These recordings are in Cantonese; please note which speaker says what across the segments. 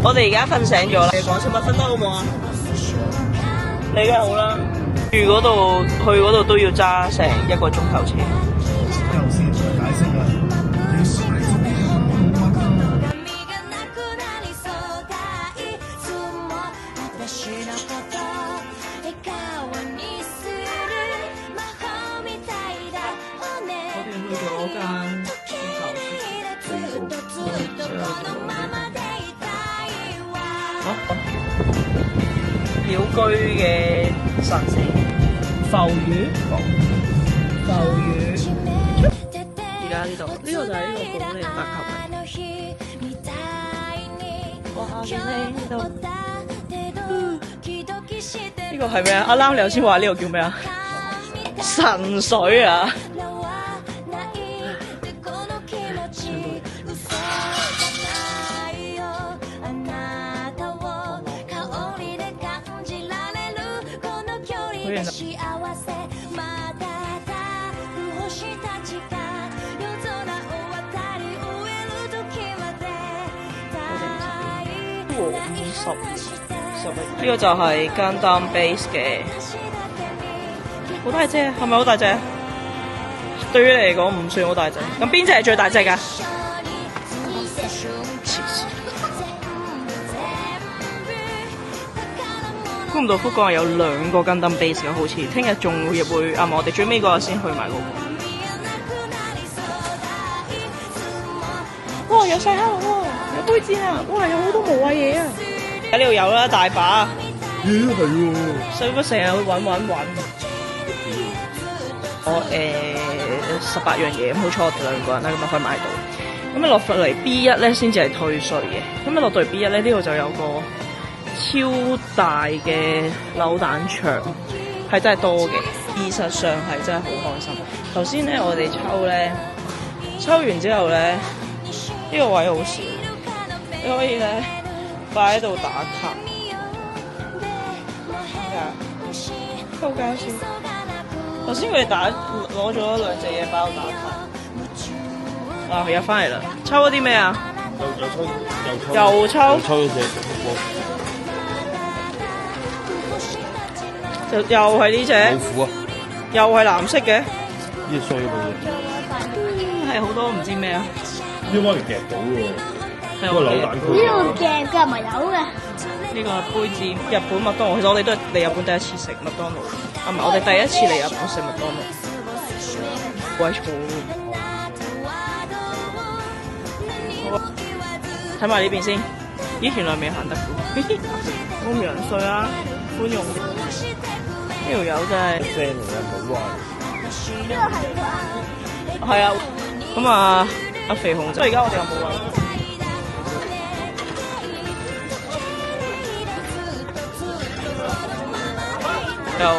Speaker 1: 我哋而家瞓醒咗啦。你講先，瞓得好唔好啊？你梗係好啦。去嗰度都要揸成1個鐘頭車。
Speaker 2: 有先再解釋啦。
Speaker 1: 我哋去咗間鳥居嘅神社，浮魚。而家呢度，呢個就係呢個保利白球嘅。哇！呢度，呢個係咩啊？阿啱你頭先話呢個叫咩啊？神水啊！呢個就係Gundam Base嘅，好大隻，係咪好大隻？對於你嚟講唔算好大隻，咁邊隻係最大隻㗎？估唔到福岡有2個Gundam Base嘅，好似聽日仲會我哋最尾嗰日先去埋嗰個。哇！有細蝦喎，有杯墊啊！哇！有好多無謂嘢啊！喺呢度有啦，大把。
Speaker 2: 咦，係喎。
Speaker 1: 所以我成日去揾。我18樣嘢，咁好彩我哋2個人啦，咁啊可以買到。咁啊落嚟 B1咧先至係退稅嘅。咁啊落到嚟 B1咧，呢度就有個超大嘅扭蛋場，係真係多嘅。事實上係真係好開心。頭先咧我哋抽完之後咧，呢個位好少，你可以咧擺喺度打卡。好搞笑！頭先佢哋攞咗2隻嘢包打卡。啊，佢又翻嚟啦！抽咗啲咩啊？又抽咗隻。又係呢隻。老虎啊！又係藍色嘅。呢衰嘅嘢。係好多唔知咩啊！
Speaker 2: 呢個可以夾到喎。
Speaker 1: 呢個扭蛋
Speaker 3: 呢個夾嘅唔係有嘅。
Speaker 1: 呢個杯子，日本麥當勞。其實我哋都係嚟日本第一次食麥當勞，啊唔係，我哋第一次嚟日本食麥當勞。鬼嘈！睇埋呢邊先。咦，原來未行得嘅。咁樣衰啦，寬容。呢條友真係。聲嚟嘅，好啊。
Speaker 3: 呢個係啩？
Speaker 1: 係啊。咁啊，阿肥熊仔，而家我哋有冇位？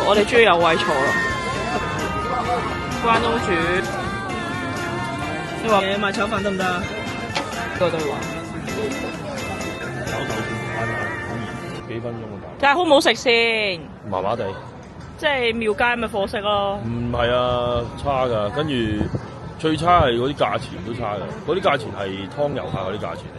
Speaker 1: 我哋終於有位坐啦！關東煮，你話你買炒飯得唔得啊？個對話。
Speaker 2: 炒豆腐快慢，幾分鐘就搞。
Speaker 1: 但係好唔好食先？
Speaker 2: 麻麻地。
Speaker 1: 即係廟街咪貨色咯。
Speaker 2: 唔係啊，差㗎。跟住最差係嗰啲價錢都差㗎。嗰啲價錢係湯油下嗰啲價錢嚟。